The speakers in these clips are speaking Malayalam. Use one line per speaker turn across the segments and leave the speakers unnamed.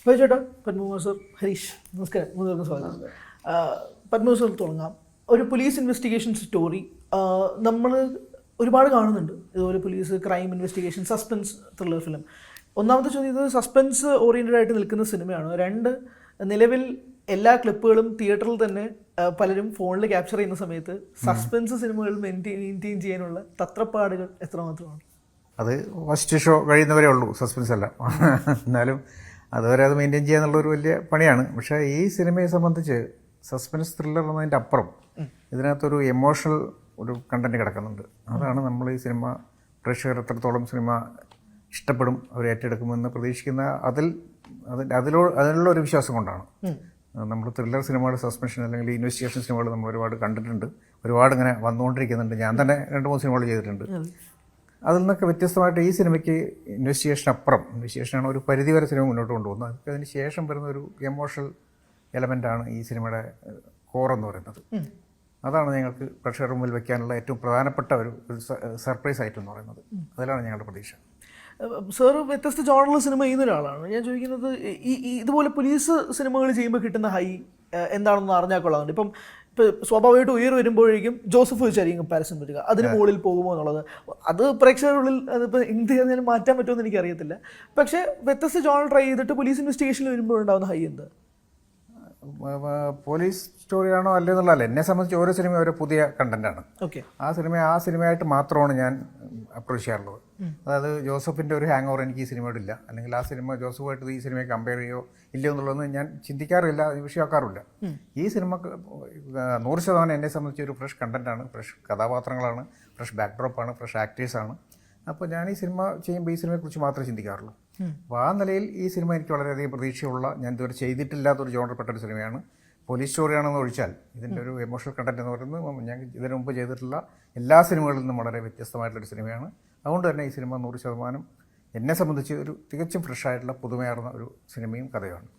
ചേട്ടാ, പത്മകുമാർ സർ, ഹരീഷ്, നമസ്കാരം. മൂന്ന് സ്വാഗതം. പത്മകുമാർ സർ തുടങ്ങാം. ഒരു പോലീസ് ഇൻവെസ്റ്റിഗേഷൻ സ്റ്റോറി നമ്മൾ ഒരുപാട് കാണുന്നുണ്ട്. ഇതുപോലെ police crime investigation suspense thriller film. ഒന്നാമത്തെ ചോദ്യം, ഇത് സസ്പെൻസ് ഓറിയൻറ്റഡ് ആയിട്ട് നിൽക്കുന്ന സിനിമയാണ്. രണ്ട്, നിലവിൽ എല്ലാ ക്ലിപ്പുകളും തിയേറ്ററിൽ തന്നെ പലരും ഫോണിൽ ക്യാപ്ചർ ചെയ്യുന്ന സമയത്ത് സസ്പെൻസ് സിനിമകൾ മെയിൻറ്റെയിൻ ചെയ്യാനുള്ള തത്രപ്പാടുകൾ എത്രമാത്രമാണ്?
അത് ഫസ്റ്റ് ഷോ കഴിയുന്നവരേ ഉള്ളൂ, സസ്പെൻസ് അല്ല. എന്നാലും അതുവരെ അത് മെയിൻറ്റെയിൻ ചെയ്യാന്നുള്ളൊരു വലിയ പണിയാണ്. പക്ഷേ ഈ സിനിമയെ സംബന്ധിച്ച് സസ്പെൻസ് ത്രില്ലർ എന്നതിൻ്റെ അപ്പുറം ഇതിനകത്തൊരു എമോഷണൽ ഒരു കണ്ടൻറ്റ് കിടക്കുന്നുണ്ട്. അതാണ് നമ്മൾ ഈ സിനിമ പ്രേക്ഷകർ എത്രത്തോളം സിനിമ ഇഷ്ടപ്പെടും, അവർ ഏറ്റെടുക്കുമെന്ന് പ്രതീക്ഷിക്കുന്ന അതിനുള്ള ഒരു വിശ്വാസം കൊണ്ടാണ്. നമ്മൾ ത്രില്ലർ സിനിമകൾ, സസ്പെൻഷൻ അല്ലെങ്കിൽ ഇൻവെസ്റ്റിഗേഷൻ സിനിമകൾ നമ്മൾ ഒരുപാട് കണ്ടിട്ടുണ്ട്, ഒരുപാട് ഇങ്ങനെ വന്നുകൊണ്ടിരിക്കുന്നുണ്ട്. ഞാൻ തന്നെ 2-3 സിനിമകൾ ചെയ്തിട്ടുണ്ട്. അതിൽ നിന്നൊക്കെ വ്യത്യസ്തമായിട്ട് ഈ സിനിമയ്ക്ക് ഇൻവെസ്റ്റിഗേഷനാണ് ഒരു പരിധിവരെ സിനിമ മുന്നോട്ട് കൊണ്ടുപോകുന്നത്. അതൊക്കെ അതിന് ശേഷം വരുന്ന ഒരു എമോഷണൽ എലമെൻ്റാണ് ഈ സിനിമയുടെ കോറെന്ന് പറയുന്നത്. അതാണ് ഞങ്ങൾക്ക് പ്രേക്ഷകരുടെ മുമ്പിൽ വയ്ക്കാനുള്ള ഏറ്റവും പ്രധാനപ്പെട്ട ഒരു സർപ്രൈസ് ഐറ്റം എന്ന് പറയുന്നത്. അതിലാണ് ഞങ്ങളുടെ പ്രതീക്ഷ.
സാർ വ്യത്യസ്ത ജോണറിൽ സിനിമ ചെയ്യുന്ന ഒരാളാണ്. ഞാൻ ചോദിക്കുന്നത്, ഇതുപോലെ പോലീസ് സിനിമകൾ ചെയ്യുമ്പോൾ കിട്ടുന്ന ഹൈ എന്താണെന്ന് അറിഞ്ഞാൽ കൊള്ളാറുണ്ട്. ഇപ്പോൾ സ്വാഭാവികമായിട്ട് ഉയർ വരുമ്പോഴേക്കും ജോസഫ് വെച്ചായിരിക്കും കമ്പാരിസൺ വരിക. അതിന് മുകളിൽ പോകുമോ എന്നുള്ളത് അത് പ്രേക്ഷകരുള്ളിൽ അതിപ്പോൾ എന്ത് ചെയ്താലും മാറ്റാൻ പറ്റുമെന്ന് എനിക്കറിയത്തില്ല. പക്ഷേ വ്യത്യസ്ത ജോണർ ട്രൈ ചെയ്തിട്ട് പോലീസ് ഇൻവെസ്റ്റിഗേഷനിൽ വരുമ്പോഴുണ്ടാകുന്ന ഹൈ എന്ത്?
പോലീസ് സ്റ്റോറിയാണോ അല്ലെന്നുള്ളതല്ല, എന്നെ സംബന്ധിച്ച് ഓരോ സിനിമ ഓരോ പുതിയ കണ്ടൻറ്റാണ്. ആ സിനിമയായിട്ട് മാത്രമാണ് ഞാൻ അപ്രോച്ച് ചെയ്യാറുള്ളത്. അതായത് ജോസഫിൻ്റെ ഒരു ഹാങ് ഓവർ എനിക്ക് ഈ സിനിമയോടില്ല, അല്ലെങ്കിൽ ആ സിനിമ ജോസഫുമായിട്ട് ഈ സിനിമയെ കമ്പയർ ചെയ്യുകയോ ഇല്ലയോ എന്നുള്ളതൊന്നും ഞാൻ ചിന്തിക്കാറില്ല, വിഷയമാക്കാറില്ല. ഈ സിനിമ 100% എന്നെ സംബന്ധിച്ച് ഒരു ഫ്രഷ് കണ്ടൻറ്റാണ്, ഫ്രഷ് കഥാപാത്രങ്ങളാണ്, ഫ്രഷ് ബാക്ക്ഡ്രോപ്പാണ്, ഫ്രഷ് ആക്ടേഴ്സാണ്. അപ്പോൾ ഞാൻ ഈ സിനിമ ചെയ്യുമ്പോൾ ഈ സിനിമയെക്കുറിച്ച് മാത്രമേ ചിന്തിക്കാറുള്ളൂ. അപ്പോൾ ആ നിലയിൽ ഈ സിനിമ എനിക്ക് വളരെയധികം പ്രതീക്ഷയുള്ള, ഞാൻ ഇതുവരെ ചെയ്തിട്ടില്ലാത്തൊരു ജോണറിൽപ്പെട്ടൊരു സിനിമയാണ്. പോലീസ് സ്റ്റോറിയാണെന്ന് ഒഴിച്ചാൽ ഇതിൻ്റെ ഒരു എമോഷണൽ കണ്ടൻറ്റ് എന്ന് പറയുന്നത് ഞാൻ ഇതിനു മുമ്പ് ചെയ്തിട്ടുള്ള എല്ലാ സിനിമകളിൽ നിന്നും വളരെ വ്യത്യസ്തമായിട്ടുള്ളൊരു സിനിമയാണ്. അതുകൊണ്ട് തന്നെ ഈ സിനിമ 100% എന്നെ സംബന്ധിച്ച് ഒരു തികച്ചും ഫ്രഷായിട്ടുള്ള പുതുമയാർന്ന ഒരു സിനിമയും കഥയുമാണ്.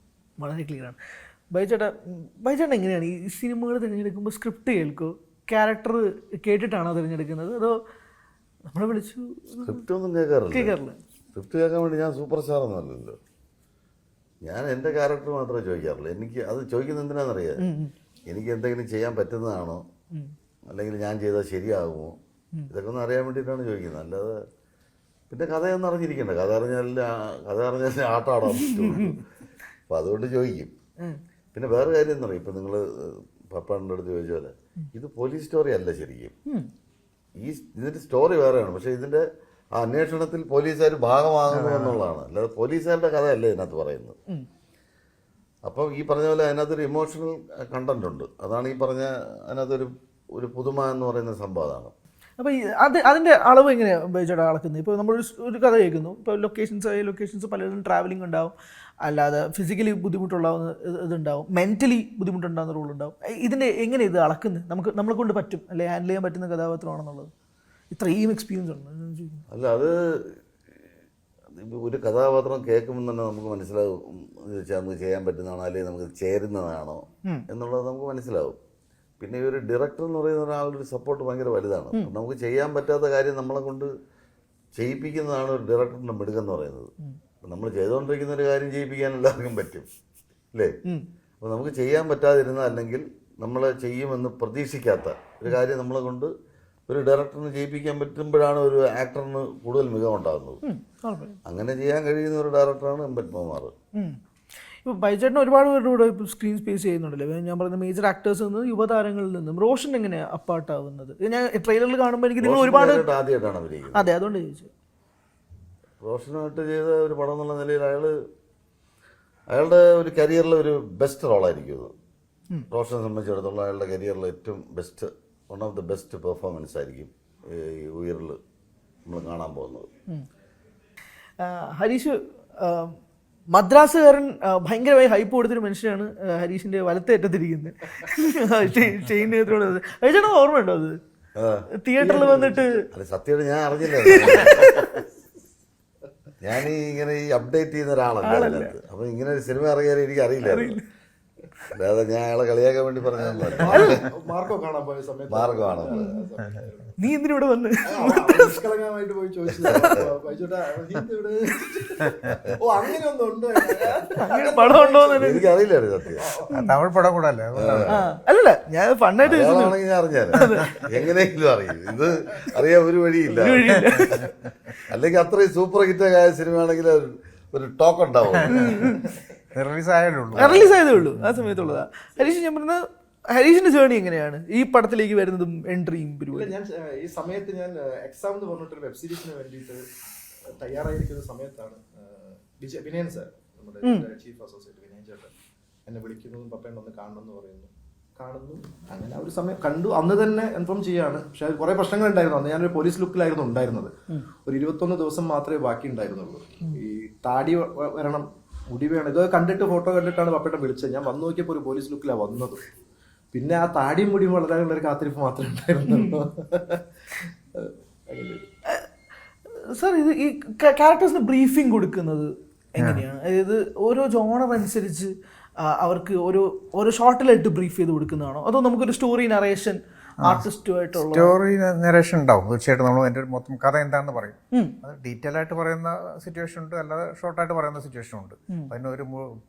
വളരെ ക്ലിയറാണ്. ബൈചേട്ടൻ എങ്ങനെയാണ് ഈ സിനിമകൾ തിരഞ്ഞെടുക്കുമ്പോൾ? സ്ക്രിപ്റ്റ് കേൾക്കുമോ, ക്യാരക്ടർ കേട്ടിട്ടാണോ തിരഞ്ഞെടുക്കുന്നത്, അതോ നമ്മളെ വിളിച്ചു?
സ്ക്രിപ്റ്റ് ഒന്നും കേൾക്കാറില്ല. സ്ക്രിപ്റ്റ് കേൾക്കാൻ വേണ്ടി ഞാൻ സൂപ്പർ സ്റ്റാർ ഒന്നുമല്ലല്ലോ. ഞാൻ എൻ്റെ ക്യാരക്ടർ മാത്രമേ ചോദിക്കാറുള്ളൂ. എനിക്ക് അത് ചോദിക്കുന്നത് എന്തിനാണെന്നറിയാം, എനിക്ക് എന്തെങ്കിലും ചെയ്യാൻ പറ്റുന്നതാണോ, അല്ലെങ്കിൽ ഞാൻ ചെയ്താൽ ശരിയാകുമോ, ഇതൊക്കെ ഒന്ന് അറിയാൻ വേണ്ടിയിട്ടാണ് ചോദിക്കുന്നത്. അല്ലാതെ പിന്നെ കഥയൊന്നും അറിഞ്ഞിരിക്കണ്ട. കഥ അറിഞ്ഞാൽ ആട്ടാടാൻ പറ്റുള്ളൂ. അപ്പോൾ അതുകൊണ്ട് ചോദിക്കും. പിന്നെ വേറെ കാര്യം എന്ന് പറയും, ഇപ്പം നിങ്ങൾ പപ്പാൻ്റെ അടുത്ത് ചോദിച്ച പോലെ ഇത് പോലീസ് സ്റ്റോറി അല്ല ശരിക്കും. ഇതിൻ്റെ സ്റ്റോറി വേറെയാണ്. പക്ഷേ ഇതിൻ്റെ ആ അന്വേഷണത്തിൽ പോലീസുകാർ ഭാഗമാകുന്നു എന്നുള്ളതാണ്. അല്ലാതെ പോലീസുകാരുടെ കഥയല്ല ഇതിനകത്ത് പറയുന്നത്. അപ്പം ഈ പറഞ്ഞ പോലെ അതിനകത്തൊരു ഇമോഷണൽ കണ്ടന്റ് ഉണ്ട്. അതാണ് ഈ പറഞ്ഞ അതിനകത്തൊരു പുതുമ എന്ന് പറയുന്ന സംഭവം. അതാണ്.
അപ്പോൾ അതിൻ്റെ അളവ് എങ്ങനെയാണ് ബൈചേട്ടാ അളക്കുന്നത്? ഇപ്പോൾ നമ്മളൊരു കഥ കേൾക്കുന്നു, ഇപ്പോൾ ലൊക്കേഷൻസ് പലരും ട്രാവലിംഗ് ഉണ്ടാവും, അല്ലാതെ ഫിസിക്കലി ബുദ്ധിമുട്ടുണ്ടാവുന്ന ഇതുണ്ടാവും, മെൻ്റലി ബുദ്ധിമുട്ടുണ്ടാകുന്ന റോളുണ്ടാവും. ഇതിൻ്റെ എങ്ങനെ ഇത് അളക്കുന്നത്? നമ്മളെ കൊണ്ട് പറ്റും അല്ലെ ഹാൻഡിൽ ചെയ്യാൻ പറ്റുന്ന കഥാപാത്രമാണെന്നുള്ളത് ഇത്രയും എക്സ്പീരിയൻസ് ഉണ്ട്?
അല്ല, അത് ഒരു കഥാപാത്രം കേൾക്കുമ്പോൾ തന്നെ നമുക്ക് മനസ്സിലാവും നമുക്ക് ചെയ്യാൻ പറ്റുന്നതാണോ അല്ലെങ്കിൽ നമുക്ക് ചേരുന്നതാണോ എന്നുള്ളത് നമുക്ക് മനസ്സിലാവും. പിന്നെ ഈ ഒരു ഡയറക്ടർ എന്ന് പറയുന്ന ഒരാളുടെ സപ്പോർട്ട് ഭയങ്കര വലുതാണ്. നമുക്ക് ചെയ്യാൻ പറ്റാത്ത കാര്യം നമ്മളെ കൊണ്ട് ചെയ്യിപ്പിക്കുന്നതാണ് ഒരു ഡയറക്ടറിൻ്റെ മിടുക്കെന്ന് പറയുന്നത്. നമ്മൾ ചെയ്തുകൊണ്ടിരിക്കുന്ന ഒരു കാര്യം ചെയ്യിപ്പിക്കാൻ എല്ലാവർക്കും പറ്റും അല്ലേ? അപ്പോൾ നമുക്ക് ചെയ്യാൻ പറ്റാതിരുന്ന, അല്ലെങ്കിൽ നമ്മൾ ചെയ്യുമെന്ന് പ്രതീക്ഷിക്കാത്ത ഒരു കാര്യം നമ്മളെ കൊണ്ട് ഒരു ഡയറക്ടറിന് ചെയ്യിപ്പിക്കാൻ പറ്റുമ്പോഴാണ് ഒരു ആക്ടറിന് കൂടുതൽ മികവുണ്ടാകുന്നത്. അങ്ങനെ ചെയ്യാൻ കഴിയുന്ന ഒരു ഡയറക്ടറാണ് പത്മകുമാർ.
ഇപ്പോൾ ബൈചേട്ടൻ ഒരുപാട് പേരുടെ കൂടെ സ്ക്രീൻ സ്പേസ് ചെയ്യുന്നുണ്ടല്ലോ. ഞാൻ പറയുന്ന മേജർ ആക്ടേഴ്സിൽ നിന്ന് യുവതാരങ്ങളിൽ നിന്നും റോഷൻ എങ്ങനെയാണ് അപ്പാർട്ടാവുന്നത്? ഞാൻ ട്രെയിലറിൽ കാണുമ്പോൾ എനിക്ക് നിങ്ങൾ ഒരുപാട്
ആദ്യമായിട്ടാണ് അഭിനയിക്കുന്നത്.
അതെ, അതുകൊണ്ട് ചോദിച്ചു.
റോഷനായിട്ട് ചെയ്ത ഒരു പടം എന്നുള്ള നിലയിൽ അയാളുടെ ഒരു കരിയറിലെ ഒരു ബെസ്റ്റ് റോളായിരിക്കും ഇത്. റോഷനെ സംബന്ധിച്ചിടത്തോളം അയാളുടെ കരിയറിലെ ഏറ്റവും best, one of the best performance ആയിരിക്കും ഈ ഉയരിൽ നമ്മൾ കാണാൻ പോകുന്നത്.
ഹരീഷ്, മദ്രാസുകാരൻ ഭയങ്കരമായി ഹൈപ്പ് കൊടുത്തൊരു മനുഷ്യനാണ് ഹരീഷിന്റെ വലത്തേറ്റത്തിരിക്കുന്നത്. ചേട്ടൻ ഓർമ്മയുണ്ടോ അത്? തിയേറ്ററിൽ വന്നിട്ട്
സത്യമായിട്ട് ഞാൻ അറിഞ്ഞില്ല. ഞാൻ ഇങ്ങനെ ഈ അപ്ഡേറ്റ് ചെയ്യുന്ന ഒരാളല്ല. അപ്പൊ ഇങ്ങനെ ഒരു സിനിമ അറിയാൻ എനിക്ക് അറിയില്ല. അല്ലാതെ ഞാൻ അയാളെ കളിയാക്കാൻ വേണ്ടി പറഞ്ഞതല്ല.
മാർക്കോ കാണാൻ പോയ സമയത്ത്
മാർഗമാണ്
നീ എന്തിനിവിടെ വന്ന്
നിഷ്കളങ്കമായിട്ട് പോയി ചോദിച്ചത് ബൈജുട്ടാ, ഹിന്ദ് ഇവിടെ. ഓ അങ്ങനെ ഒന്നും ഉണ്ടോ?
അങ്ങനെ പടം ഉണ്ടോന്ന്
എനിക്കറിയില്ലായിരുന്നു സത്യം.
തമിഴ് പടം കൂടെ അല്ലേ?
അല്ലല്ല, ഞാൻ ഫണ്ണായിട്ട് ചോദിച്ചത്.
ആണെങ്കിൽ ഞാൻ അറിഞ്ഞാലോ, എങ്ങനെയെങ്കിലും അറിയും. ഇത് അറിയാൻ ഒരു വഴിയില്ല. അല്ലെങ്കിൽ അത്രയും സൂപ്പർ ഹിറ്റായ സിനിമയാണെങ്കിൽ ഒരു ടോക്ക് ഉണ്ടാവും.
റിലീസ് ആയാലേ ഉള്ളൂ.
റിലീസ് ആയതേ ഉള്ളൂ, ആ സമയത്തുള്ളതാ. ഹരീഷ്, ഞാൻ പറഞ്ഞ ഹരീഷിന്റെ ജേർണി എങ്ങനെയാണ് ഈ പടത്തിലേക്ക് വരുന്നതും എൻട്രിയും പരിപാടി?
ഞാൻ ഈ സമയത്ത് ഞാൻ എക്സാം എന്ന് പറഞ്ഞിട്ടൊരു വെബ് സീരീസിന് വേണ്ടിയിട്ട് തയ്യാറായിരിക്കുന്ന സമയത്താണ് വിനയൻ സാർ, നമ്മുടെ ചീഫ് അസോസിയേറ്റ് വിനയൻ ചേട്ടൻ എന്നെ വിളിക്കുന്നതും പപ്പേണ്ട ഒന്ന് കാണണമെന്ന് പറയുന്നു. കാണുന്നു, അങ്ങനെ ആ ഒരു സമയം കണ്ടു. അന്ന് തന്നെ ഇൻഫോം ചെയ്യാണ്. പക്ഷെ കുറെ പ്രശ്നങ്ങൾ ഉണ്ടായിരുന്നു. അന്ന് ഞാനൊരു പോലീസ് ലുക്കിലായിരുന്നു ഉണ്ടായിരുന്നത്. ഒരു 21 ദിവസം മാത്രമേ ബാക്കി ഉണ്ടായിരുന്നുള്ളൂ. ഈ താടി വരണം, മുടി വേണം, ഇതൊക്കെ കണ്ടിട്ട് ഫോട്ടോ കണ്ടിട്ടാണ് പപ്പേട്ട വിളിച്ചത്. ഞാൻ വന്നു നോക്കിയപ്പോൾ ഒരു പോലീസ് ലുക്കിലാണ് വന്നത്. പിന്നെ ആ താടിയും മുടിയും വളരാനുള്ള ഒരു കാത്തിരിപ്പ് മാത്രമേ ഉണ്ടായിരുന്നുള്ളൂ.
സാർ, ഇത് ഈ ക്യാരക്ടേഴ്സിന് ബ്രീഫിംഗ് കൊടുക്കുന്നത് എങ്ങനെയാണ്? അതായത് ഓരോ ജോണർ അനുസരിച്ച് അവർക്ക് ഓരോ ഷോർട്ടിലായിട്ട് ബ്രീഫ് ചെയ്ത് കൊടുക്കുന്നതാണോ, അതോ നമുക്കൊരു സ്റ്റോറി നറേഷൻ ആർട്ടിസ്റ്റുമായിട്ടുള്ള
സ്റ്റോറി നറേഷൻ ഉണ്ടാവും തീർച്ചയായിട്ടും. നമ്മൾ എൻ്റെ മൊത്തം കഥ എന്താണെന്ന് പറയും. അത് ഡീറ്റെയിൽ ആയിട്ട് പറയുന്ന സിറ്റുവേഷൻ ഉണ്ട്, അല്ലാതെ ഷോർട്ടായിട്ട് പറയുന്ന സിറ്റുവേഷൻ ഉണ്ട്. അതിനൊരു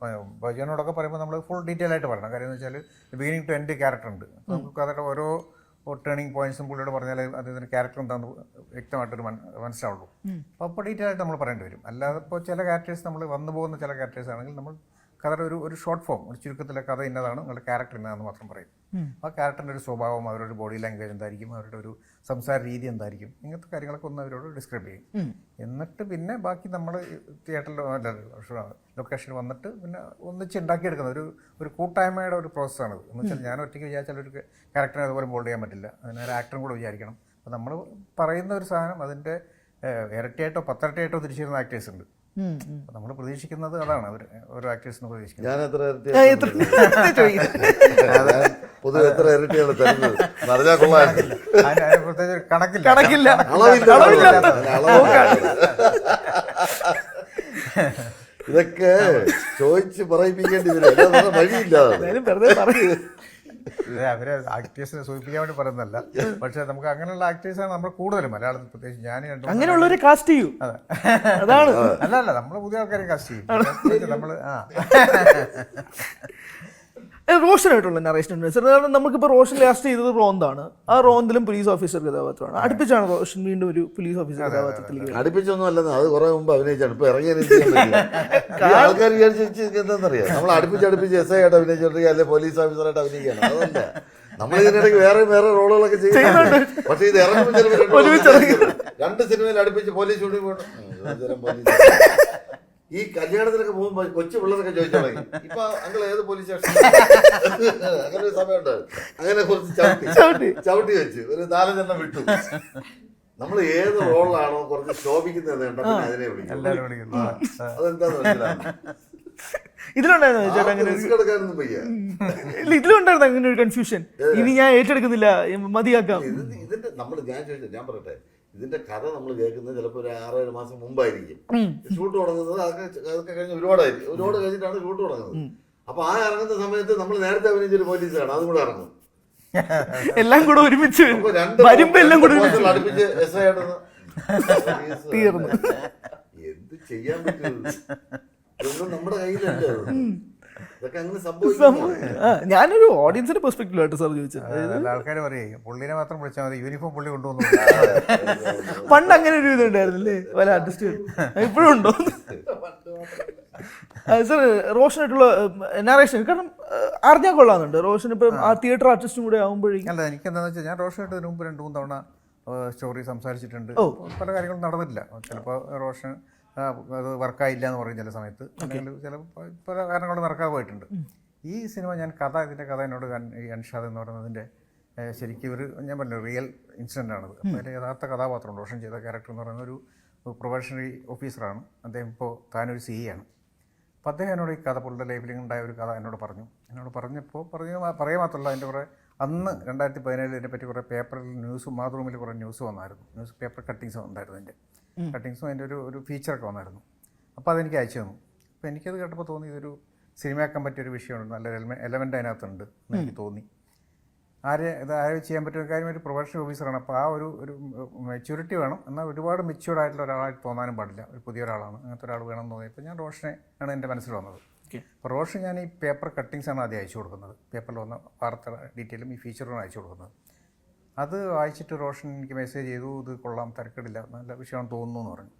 ഭജനോടൊക്കെ പറയുമ്പോൾ നമ്മൾ ഫുൾ ഡീറ്റെയിൽ ആയിട്ട് പറയണം. കാര്യം എന്ന് വെച്ചാൽ ബിഗിനിങ് ടു എൻഡ് ക്യാരക്ടർ ഉണ്ട്. നമുക്ക് കഥയുടെ ഓരോ ടേണിംഗ് പോയിന്റ്സും പുള്ളിയോട് പറഞ്ഞാൽ അതിന് ക്യാരക്ടർ എന്താണെന്ന് വ്യക്തമായിട്ടൊരു മനസ്സിലാവുള്ളൂ. അപ്പോൾ ഡീറ്റെയിൽ ആയിട്ട് നമ്മൾ പറയേണ്ടി വരും. അല്ലാതെ ഇപ്പോൾ ചില ക്യാരക്ടേഴ്സ് നമ്മൾ വന്നു പോകുന്ന ചില ക്യാരക്ടേഴ്സ് ആണെങ്കിൽ നമ്മൾ കഥയുടെ ഒരു ഷോർട്ട് ഫോം, ഒരു ചുരുക്കത്തിലെ കഥ ഇന്നതാണ്, നിങ്ങളുടെ ക്യാരക്ടർ ഇന്നതാണെന്ന് മാത്രം പറയും. ആ ക്യാരക്ടറിൻ്റെ ഒരു സ്വഭാവം, അവരുടെ ബോഡി ലാംഗ്വേജ് എന്തായിരിക്കും, അവരുടെ ഒരു സംസാര രീതി എന്തായിരിക്കും, ഇങ്ങനത്തെ കാര്യങ്ങളൊക്കെ ഒന്ന് അവരോട് ഡിസ്ക്രൈബ് ചെയ്യും. എന്നിട്ട് പിന്നെ ബാക്കി നമ്മൾ തിയേറ്ററിൽ ലൊക്കേഷനിൽ വന്നിട്ട് പിന്നെ ഒന്നിച്ച് ഉണ്ടാക്കിയെടുക്കുന്ന ഒരു കൂട്ടായ്മയുടെ ഒരു പ്രോസസ്സാണിത്. എന്ന് വെച്ചാൽ ഞാൻ ഒറ്റയ്ക്ക് വിചാരിച്ചാൽ ഒരു ക്യാരക്ടറിനെ അതുപോലെ മോൾഡ് ചെയ്യാൻ പറ്റില്ല. അതിനൊരു ആക്ടറും കൂടെ വിചാരിക്കണം. അപ്പോൾ നമ്മൾ പറയുന്ന ഒരു സാധനം അതിൻ്റെ ഇരട്ടിയായിട്ടോ 10 ഇരട്ടിയായിട്ടോ തിരിച്ചിരുന്ന ആക്ടേഴ്സ് ഉണ്ട്. നമ്മൾ പ്രതീക്ഷിക്കുന്നത് അതാണ് ഓരോ ആക്ടേഴ്സിന് പ്രതീക്ഷിക്കുന്നത്.
ഞാൻ എത്ര പൊതുവെ എത്ര ഇരട്ടിയാണ് തരുന്നത് അറിഞ്ഞാൽ കൊള്ളാറില്ല.
പ്രത്യേകിച്ച് കണക്കില്ല.
ഇതൊക്കെ ചോദിച്ച് പറയിപ്പിക്കേണ്ടി വരും, വഴിയില്ലാതെ.
അവരെ ആക്ടേഴ്സിനെ സൂചിപ്പിക്കാൻ വേണ്ടി പറയുന്നതല്ല. പക്ഷെ നമുക്ക് അങ്ങനെയുള്ള ആക്ടേഴ്സാണ് നമ്മൾ കൂടുതലും മലയാളത്തിൽ, പ്രത്യേകിച്ച് ഞാൻ
അങ്ങനെയുള്ളവരെ കാസ്റ്റ് ചെയ്യൂ. അതാണ്
അല്ല നമ്മൾ പുതിയ ആൾക്കാരെ കാസ്റ്റ് ചെയ്യും. നമ്മൾ
റോഷനായിട്ടുള്ള നറേഷൻ ഉണ്ട് സാർ. കാരണം നമുക്കിപ്പോൾ റോഷൻ ലാസ്റ്റ് ചെയ്തത് റോന്താണ്. ആ റോന്തിലും പോലീസ് ഓഫീസർ കഥാപാത്രമാണ്. അടുപ്പിച്ചാണ് റോഷൻ വീണ്ടും ഒരു പോലീസ് ഓഫീസർ കഥാപാത്രത്തിലേക്ക്.
അടുപ്പിച്ചൊന്നും അല്ലെന്ന്, അത് കുറെ മുമ്പ് അഭിനയിച്ചാണ്. ഇപ്പൊ ഇറങ്ങിയ ആൾക്കാർ വിചാരിച്ച് എന്താണെന്നറിയാം, നമ്മൾ അടുപ്പിച്ച് എസ് ഐ ആയിട്ട് അഭിനയിച്ചോണ്ടിരിക്കുക, അല്ലെ പോലീസ് ഓഫീസറായിട്ട് അഭിനയിക്കുകയാണ്. അതല്ല, നമ്മൾ ഇതിനിടയ്ക്ക് വേറെ റോളുകളൊക്കെ ചെയ്യുന്നുണ്ട്. പക്ഷേ ഇത് ഇറങ്ങുമ്പോൾ 2 സിനിമയിൽ അടുപ്പിച്ച് പോലീസ് പോലീസ് ഈ കല്യാണത്തിനൊക്കെ പോകുമ്പോ കൊച്ചു പിള്ളേരൊക്കെ ചോദിച്ചു തുടങ്ങി, ഇപ്പൊ അങ്ങൾ ഏത് പോലീസ് സ്റ്റേഷൻ, അങ്ങനെ ഒരു സമയമുണ്ട്. അങ്ങനെ കുറച്ച് ചവിട്ടി വെച്ച് ഒരു 4 വിട്ടു. നമ്മൾ ഏത് റോളിലാണോ കുറച്ച് ശോഭിക്കുന്നത് കണ്ടപ്പോൾ അതിനെ വിളിക്കും. അതെന്താന്ന് മനസ്സിലാവും.
ഇതിലുണ്ടായിരുന്നു ചേട്ടാ അങ്ങനെ
എടുക്കാനൊന്നും വയ്യ.
ഇതിലുണ്ടായിരുന്നു അങ്ങനെ ഒരു കൺഫ്യൂഷൻ, ഇനി ഞാൻ ഏറ്റെടുക്കുന്നില്ല, മതിയാക്കാം.
ഇതിന്റെ ഞാൻ പറയട്ടെ, ഇതിന്റെ കഥ നമ്മൾ കേൾക്കുന്നത് ചിലപ്പോൾ ഒരു 6-7 മാസം മുമ്പായിരിക്കും. ഷൂട്ട് തുടങ്ങുന്നത് അതൊക്കെ കഴിഞ്ഞ് ഒരുപാട് കഴിഞ്ഞിട്ടാണ് ഷൂട്ട് തുടങ്ങുന്നത്. അപ്പൊ ആ ഇറങ്ങുന്ന സമയത്ത് നമ്മൾ നേരത്തെ അഭിനയിച്ചൊരു പോലീസാണ്, അതും കൂടെ ഇറങ്ങും.
എല്ലാം കൂടെ ഒരുമിച്ച്
അടുപ്പിച്ച് എസ് ഐ ആയിട്ട്
തീർന്നു.
എന്ത് ചെയ്യാൻ പറ്റും, ഇതൊന്നും നമ്മുടെ കയ്യിലല്ല. ഇതൊക്കെ അങ്ങനെ സംഭവിക്കും.
ഞാനൊരു ഓഡിയൻസിന്റെ പെർസ്പെക്റ്റീവിലായിട്ട് സാർ ചോദിച്ചത്.
ആൾക്കാർ പറയും പുള്ളിനെ മാത്രം വിളിച്ചാൽ മതി, യൂണിഫോം പുള്ളി കൊണ്ടുവന്നു.
പണ്ട് അങ്ങനെ ഒരു ഇതുണ്ടായിരുന്നില്ലേ പല ആർട്ടിസ്റ്റ്, ഇപ്പോഴും ഉണ്ടോ സാർ റോഷനായിട്ടുള്ള നറേഷൻ? കാരണം അറിഞ്ഞാൽ കൊള്ളാന്നുണ്ട് റോഷൻ ഇപ്പം ആ തിയേറ്റർ ആർട്ടിസ്റ്റും കൂടെ ആകുമ്പോഴേക്കും.
അല്ല, എനിക്കെന്താണെന്ന് വെച്ചാൽ ഞാൻ റോഷനായിട്ട് ഇതിനു മുമ്പ് 2-3 തവണ സ്റ്റോറി സംസാരിച്ചിട്ടുണ്ട്. പല കാര്യങ്ങളും നടന്നിട്ടില്ല. ചിലപ്പോൾ റോഷൻ അത് വർക്കായില്ല എന്ന് പറയും ചില സമയത്ത്, അല്ലെങ്കിൽ ചില പല കാരണങ്ങൾ നടക്കാതെ പോയിട്ടുണ്ട്. ഈ സിനിമ ഇതിൻ്റെ കഥ എന്നോട് ഈ അൻഷാദ് എന്ന് പറയുന്നതിൻ്റെ ശരിക്കും ഞാൻ പറഞ്ഞു റിയൽ ഇൻസിഡൻ്റ് ആണത്. അപ്പോൾ അതിൻ്റെ യഥാർത്ഥ കഥാപാത്രം റോഷൻ ചെയ്ത ക്യാരക്ടർ എന്ന് പറയുന്ന ഒരു പ്രൊബേഷണറി ഓഫീസറാണ്. അദ്ദേഹം ഇപ്പോൾ താനൊരു CI ആണ്. അപ്പോൾ അദ്ദേഹം എന്നോട് ഈ കഥ പുള്ളിയുടെ ലൈഫിൽ ഉണ്ടായ ഒരു കഥ എന്നോട് പറഞ്ഞപ്പോൾ പറയുക മാത്രമല്ല, അതിൻ്റെ കുറേ അന്ന് 2017 ഇതിനെപ്പറ്റി കുറേ പേപ്പറിൽ മാതൃഭൂമിയിൽ കുറേ ന്യൂസ് വന്നായിരുന്നു. ന്യൂസ് പേപ്പർ കട്ടിങ്സ് ഉണ്ടായിരുന്നു. അതിൻ്റെ കട്ടിങ്സും അതിൻ്റെ ഒരു ഫീച്ചറൊക്കെ വന്നായിരുന്നു. അപ്പോൾ അതെനിക്ക് അയച്ചു തന്നു. അപ്പോൾ എനിക്കത് കേട്ടപ്പോൾ തോന്നി ഇതൊരു സിനിമയാക്കാൻ പറ്റിയൊരു വിഷയമുണ്ട്, നല്ലൊരു എലമെൻ്റ് അതിനകത്തുണ്ട് എന്ന് എനിക്ക് തോന്നി. ആരെ ചെയ്യാൻ പറ്റിയ കാര്യം ഒരു പ്രൊഫഷണൽ ഓഫീസറാണ്. അപ്പോൾ ആ ഒരു മെച്യൂരിറ്റി വേണം, എന്നാൽ ഒരുപാട് മെച്യൂർഡ് ആയിട്ടുള്ള ഒരാളായിട്ട് തോന്നാനും പാടില്ല. ഒരു പുതിയ ഒരാളാണ്, അങ്ങനത്തെ ഒരാൾ വേണം എന്ന് തോന്നിയപ്പോൾ ഞാൻ റോഷനെ ആണ് എൻ്റെ മനസ്സിൽ വന്നത്. അപ്പോൾ റോഷൻ ഞാൻ ഈ പേപ്പർ കട്ടിങ്സാണ് ആദ്യം അയച്ചു കൊടുക്കുന്നത്. പേപ്പറിൽ വന്ന വാർത്ത ഡീറ്റെയിലും ഈ ഫീച്ചറും അയച്ചു കൊടുക്കുന്നത്. അത് വായിച്ചിട്ട് റോഷൻ എനിക്ക് മെസ്സേജ് ചെയ്തു, ഇത് കൊള്ളാം, തിരക്കിടില്ല, നല്ല വിഷയമാണെന്ന് തോന്നുന്നു എന്ന് പറഞ്ഞു.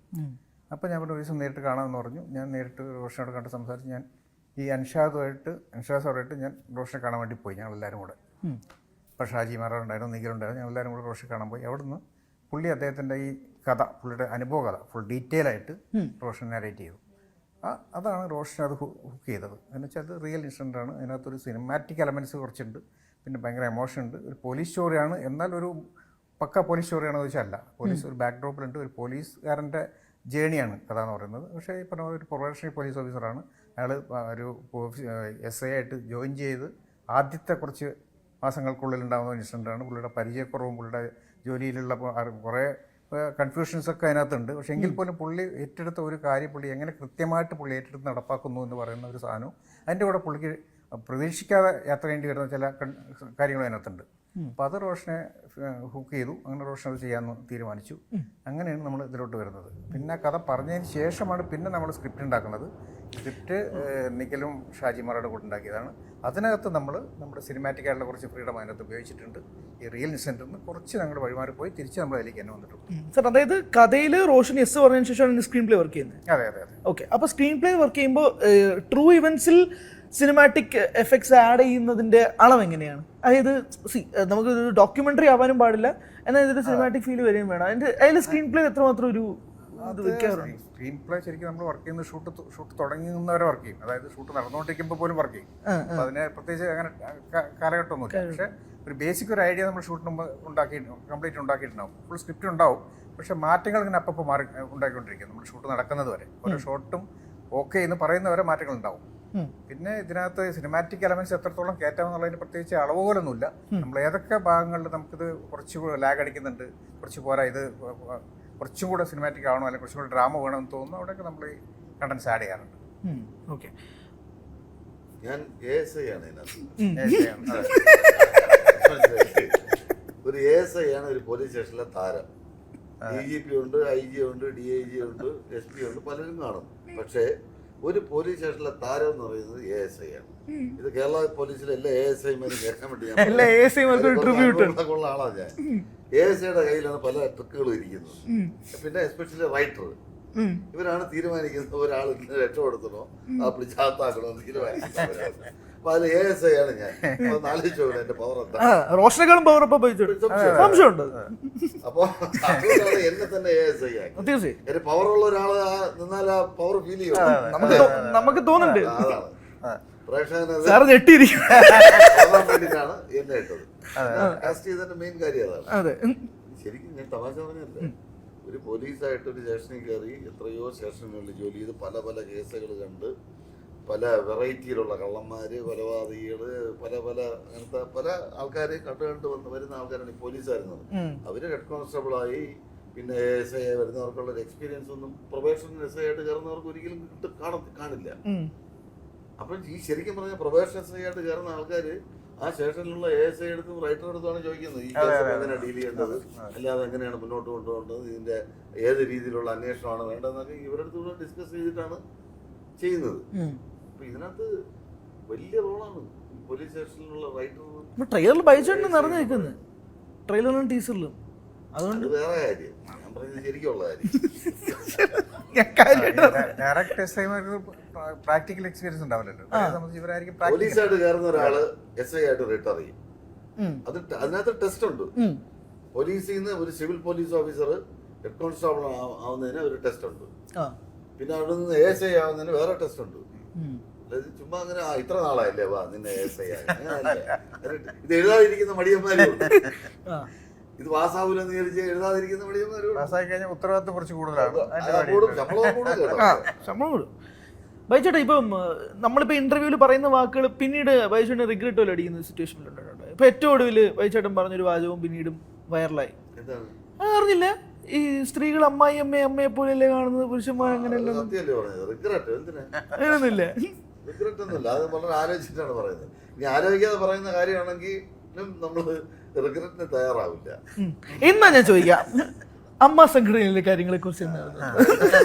അപ്പോൾ ഞാൻ ഒരു ദിവസം നേരിട്ട് കാണാമെന്ന് പറഞ്ഞു. ഞാൻ നേരിട്ട് റോഷനോട് കണ്ട് സംസാരിച്ച് ഞാൻ ഈ അൻഷാദ് സാറായിട്ട് ഞാൻ റോഷനെ കാണാൻ വേണ്ടി പോയി, ഞങ്ങളെല്ലാവരും കൂടെ. ഇപ്പോൾ ഷാജി മാറാറുണ്ടായിരുന്നു, നീഗറുണ്ടായിരുന്നു, ഞങ്ങളെല്ലാവരും കൂടെ റോഷനെ കാണാൻ പോയി. അവിടുന്ന് പുള്ളി അദ്ദേഹത്തിൻ്റെ ഈ കഥ, പുള്ളിയുടെ അനുഭവ കഥ ഫുൾ ഡീറ്റെയിൽ ആയിട്ട് റോഷൻ നാരേറ്റ് ചെയ്തു. അതാണ് റോഷൻ അത് ഹുക്ക് ചെയ്തത്. എന്ന് വെച്ചാൽ അത് റിയൽ ഇൻസിഡൻ്റാണ്. അതിനകത്തൊരു സിനിമാറ്റിക് എലമെൻറ്റ്സ് കുറച്ചുണ്ട്, പിന്നെ ഭയങ്കര എമോഷൻ ഉണ്ട്. ഒരു പോലീസ് സ്റ്റോറിയാണ്, എന്നാൽ ഒരു പക്ക പോലീസ് സ്റ്റോറിയാണെന്ന് വെച്ചാൽ അല്ല. പോലീസ് ഒരു ബാക്ക് ഡ്രോപ്പിലുണ്ട്, ഒരു പോലീസുകാരൻ്റെ ജേണിയാണ് കഥ എന്ന് പറയുന്നത്. പക്ഷേ ഈ പറഞ്ഞ ഒരു പ്രൊഫഷണൽ പോലീസ് ഓഫീസറാണ് അയാൾ. ഒരു SI ആയിട്ട് ജോയിൻ ചെയ്ത് ആദ്യത്തെ കുറച്ച് മാസങ്ങൾക്കുള്ളിൽ ഉണ്ടാകുന്ന ഇൻസിഡൻ്റാണ്. പുള്ളിയുടെ പരിചയക്കുറവും പുള്ളിയുടെ ജോലിയിലുള്ള കുറേ കൺഫ്യൂഷൻസൊക്കെ അതിനകത്തുണ്ട്. പക്ഷേ എങ്കിൽ പോലും പുള്ളി ഏറ്റെടുത്ത ഒരു കാര്യം പുള്ളി എങ്ങനെ കൃത്യമായിട്ട് പുള്ളി ഏറ്റെടുത്ത് നടപ്പാക്കുന്നു എന്ന് പറയുന്ന ഒരു സാധനവും അതിൻ്റെ കൂടെ പുള്ളിക്ക് പ്രതീക്ഷിക്കാതെ യാത്ര ചെയ്യേണ്ടി വരുന്ന ചില കാര്യങ്ങൾ അതിനകത്തുണ്ട്. അപ്പോൾ അത് റോഷനെ ഹുക്ക് ചെയ്തു. അങ്ങനെ റോഷൻ അത് ചെയ്യാമെന്ന് തീരുമാനിച്ചു. അങ്ങനെയാണ് നമ്മൾ ഇതിലോട്ട് വരുന്നത്. പിന്നെ കഥ പറഞ്ഞതിന് ശേഷമാണ് പിന്നെ നമ്മൾ സ്ക്രിപ്റ്റ് ഉണ്ടാക്കുന്നത്. സ്ക്രിപ്റ്റ് നിഖിലും ഷാജിമാരുടെ കൂടെ ഉണ്ടാക്കിയതാണ്. അതിനകത്ത് നമ്മുടെ സിനിമാറ്റിക് ആയിട്ടുള്ള കുറച്ച് ഫ്രീഡം അതിനകത്ത് ഉപയോഗിച്ചിട്ടുണ്ട്. ഈ റിയൽ ഇൻസിഡൻറ്റിൽ നിന്ന് കുറച്ച് ഞങ്ങൾ വഴിമാറിപ്പോയി തിരിച്ച് നമ്മൾ അതിലേക്ക് തന്നെ വന്നിട്ടുണ്ട്.
സാർ, അതായത് കഥയിൽ റോഷൻ യെസ് പറഞ്ഞതിന് ശേഷമാണ് സ്ക്രീൻ പ്ലേ വർക്ക് ചെയ്യുന്നത്.
അതെ അതെ അതെ.
ഓക്കെ, അപ്പോൾ സ്ക്രീൻ പ്ലേ വർക്ക് ചെയ്യുമ്പോൾ ട്രൂ ഇവൻസിൽ സിനിമാറ്റിക് എഫക്ട്സ് ആഡ് ചെയ്യുന്നതിൻ്റെ അളവ് എങ്ങനെയാണ്? അതായത് നമുക്കൊരു ഡോക്യുമെൻ്ററി ആവാനും പാടില്ല, എന്നാൽ ഇതൊരു സിനിമാറ്റിക് ഫീൽ വരികയും വേണം. അതിൽ സ്ക്രീൻ പ്ലേ എത്രമാത്രം ഒരു ഇത് വെക്കാറുണ്ട്?
സ്ക്രീൻ പ്ലേ ശരിക്കും നമ്മൾ വർക്ക് ചെയ്യുന്ന ഷൂട്ട് തുടങ്ങുന്നവരെ വർക്ക് ചെയ്യും. അതായത് ഷൂട്ട് നടന്നുകൊണ്ടിരിക്കുമ്പോൾ പോലും വർക്ക് ചെയ്യും. അപ്പോൾ അതിന് പ്രത്യേകിച്ച് അങ്ങനെ കാലഘട്ടമൊന്നുമില്ല. പക്ഷേ ഒരു ബേസിക് ഒരു ഐഡിയ നമ്മൾ ഷൂട്ടിന് മുമ്പ് കംപ്ലീറ്റ് ഉണ്ടാക്കിയിട്ടുണ്ടാവും. ഫുൾ സ്ക്രിപ്റ്റ് ഉണ്ടാവും. പക്ഷേ മാറ്റങ്ങൾ ഇങ്ങനെ അപ്പോൾ മാറി ഉണ്ടാക്കിക്കൊണ്ടിരിക്കും. നമ്മൾ ഷൂട്ട് നടക്കുന്നത് വരെ ഓരോ ഷോട്ടും ഓക്കെ എന്ന് പറയുന്നവരെ മാറ്റങ്ങൾ ഉണ്ടാവും. പിന്നെ ഇതിനകത്ത് സിനിമാറ്റിക് എലമെന്റ്സ് എത്രത്തോളം കയറ്റാമെന്നുള്ളതിന് പ്രത്യേകിച്ച് അളവുകളൊന്നുമില്ല. നമ്മൾ ഏതൊക്കെ ഭാഗങ്ങളിൽ നമുക്കിത് കുറച്ച് ലാഗ് അടിക്കുന്നുണ്ട്, കുറച്ച് പോരാ, ഇത് കുറച്ചും കൂടെ സിനിമാറ്റിക് ആവണോ അല്ലെങ്കിൽ കുറച്ചും കൂടെ ഡ്രാമ വേണമെന്ന് തോന്നുന്നു, അവിടെയൊക്കെ നമ്മൾ ഈ കണ്ടൻസ് ആഡ് ചെയ്യാറുണ്ട്.
ഓക്കെ,
ഞാൻ ASI ആണ് ഒരു ASI ആണ് ഒരു പോലീസ് സ്റ്റേഷനിലെ താരം. DGP ഉണ്ട്, IG ഉണ്ട്, DIG ഉണ്ട്, SP ഉണ്ട്, പലരും കാണും. പക്ഷേ ഒരു പോലീസ് സ്റ്റേഷനിലെ താരം എന്ന് പറയുന്നത് ASI ആണ്. ഇത് കേരള പോലീസിലെ എല്ലാ ASIമാരും കേൾക്കാൻ വേണ്ടി ഉള്ള ആളാണ് ഞാൻ. ASIയുടെ കയ്യിലാണ് പല ട്രിക്കുകളും ഇരിക്കുന്നത്. പിന്നെ എസ്പെഷ്യലി റൈറ്റർ, ഇവരാണ് തീരുമാനിക്കുന്നത് ഒരാൾ ഇന്ന് രക്ഷപ്പെടുത്തണോ ആ പിടിച്ചാത്താക്കണോ എന്ന് തീരുമാനിക്കുന്നത്. അപ്പൊ അതിൽ ASI ആണ് ഞാൻ. ആലോചിച്ചോ എന്റെ പവർ എന്താ?
റോഷനേക്കാളും പവർ സംശയമുണ്ട്.
അപ്പൊ അതുകൊണ്ടാണ് എന്നെ തന്നെ ASI ആക്കി. ഒരു പവറുള്ള ഒരാള് നിന്നാൽ ആ പവർ ഫീൽ ചെയ്യും,
നമുക്ക് തോന്നുന്നുണ്ട്.
അതാണ് പ്രേക്ഷകന് വേണ്ടിയിട്ടാണ് എന്നെ ഇട്ടത്. കാസ്റ്റ് ചെയ്തതിന്റെ മെയിൻ കാര്യം അതാണ്. ശരിക്കും ഞാൻ തമാശ പറഞ്ഞല്ലേ, ഒരു പോലീസായിട്ട് ഒരു സ്റ്റേഷനിൽ കയറി എത്രയോ സ്റ്റേഷനുകളിൽ ജോലി ചെയ്ത് പല പല കേസുകൾ കണ്ട് പല വെറൈറ്റിയിലുള്ള കള്ളന്മാര്, കൊലപാതകികള്, പല അങ്ങനത്തെ പല ആൾക്കാരെ കണ്ടു വരുന്ന ആൾക്കാരാണ് ഈ പോലീസുകാരുന്നത്. അവര് ഹെഡ് കോൺസ്റ്റബിളായി പിന്നെ ASI ആയി വരുന്നവർക്കുള്ള ഒരു എക്സ്പീരിയൻസ് ഒന്നും പ്രൊബേഷൻ SI ആയിട്ട് കയറുന്നവർക്ക് ഒരിക്കലും കാണില്ല. അപ്പം ഈ ശരിക്കും പറഞ്ഞാൽ പ്രൊബേഷൻ SI ആയിട്ട് കയറുന്ന ആൾക്കാർ ആ സ്റ്റേഷനിലുള്ള ASI എടുത്തും റൈറ്റർ എടുത്തുമാണ് ചോദിക്കുന്നത് ഈ കേസ് എങ്ങനെയാണ് ഡീൽ ചെയ്യേണ്ടത്, അല്ലാതെ എങ്ങനെയാണ് മുന്നോട്ട് കൊണ്ടുപോകേണ്ടത്, ഇതിന്റെ ഏത് രീതിയിലുള്ള അന്വേഷണമാണ് വേണ്ടതെന്നൊക്കെ ഇവരടുത്ത് കൂടെ ഡിസ്കസ് ചെയ്തിട്ടാണ് ചെയ്യുന്നത്. അപ്പൊ ഇതിനകത്ത് വലിയ റോളാണ് പോലീസ് സ്റ്റേഷനിലുള്ള റൈറ്റർ.
ട്രെയിലറിൽ ബൈചേട്ടൻ നിറഞ്ഞു നിൽക്കുന്നത്, ട്രെയിലറിലും ടീസറിലും. അതുകൊണ്ട്
വേറെ കാര്യം ഞാൻ പറയുന്നത് ശരിക്കുള്ള കാര്യം.
പ്രാക്ടിക്കൽ എക്സ്പീരിയൻസ് ഉണ്ടാവില്ലല്ലോ.
പോലീസായിട്ട് കയറുന്ന ഒരാള് SI ആയിട്ട് റിട്ടയർ ചെയ്യും. അതിനകത്ത് ടെസ്റ്റ് ഉണ്ട്. പോലീസിൽ നിന്ന് ഒരു civil police officer head constable ആവുന്നതിന് ഒരു ടെസ്റ്റ് ഉണ്ട്. പിന്നെ അവിടെ നിന്ന് ASI ആവുന്നതിന് വേറെ ടെസ്റ്റ് ഉണ്ട്. ചുമ്മാ അങ്ങനെ ഇത്ര നാളായില്ലേ വാ നിന്നെ ASI ആയി. ഇത് എഴുതാതിരിക്കുന്ന മടിയന്മാരുണ്ട്. ഇത് പാസ്സാവൂലെന്ന് വിചാരിച്ച് എഴുതാതിരിക്കുന്ന മടിയന്മാരുണ്ട്.
പാസ്സായി കഴിഞ്ഞാൽ ഉത്തരവാദിത്വം കുറച്ച് കൂടുതലാണ്.
ശമ്പളം കൂടും. ബൈചേട്ടാ, ഇപ്പം നമ്മളിപ്പോൾ ഇന്റർവ്യൂവിൽ പറയുന്ന വാക്കുകൾ പിന്നീട് ബൈചേട്ടന് റിഗ്രറ്റ് പോലെ അടിക്കുന്ന സിറ്റുവേഷനിലുണ്ടായിട്ടുണ്ട്. ഇപ്പൊ ഏറ്റവും ഒടുവിൽ ബൈചേട്ടൻ പറഞ്ഞൊരു വാചകവും പിന്നീടും വൈറലായി. അറിഞ്ഞില്ല, ഈ സ്ത്രീകൾ അമ്മയെ പോലെയല്ലേ കാണുന്നത്, പുരുഷന്മാർ അങ്ങനെയല്ല.
റിഗ്രറ്റ് ഒന്നുമില്ല, അത് വളരെ ആലോചിച്ചിട്ടാണ് പറയുന്നത്. ഇനി ആലോചിക്കാതെ പറയുന്ന കാര്യമാണെങ്കിലും നമ്മൾ റിഗ്രറ്റിന് തയ്യാറാവില്ല.
എന്നാ ഞാൻ ചോദിക്കാം, അമ്മ സംഘടനയിലെ കാര്യങ്ങളെ കുറിച്ച്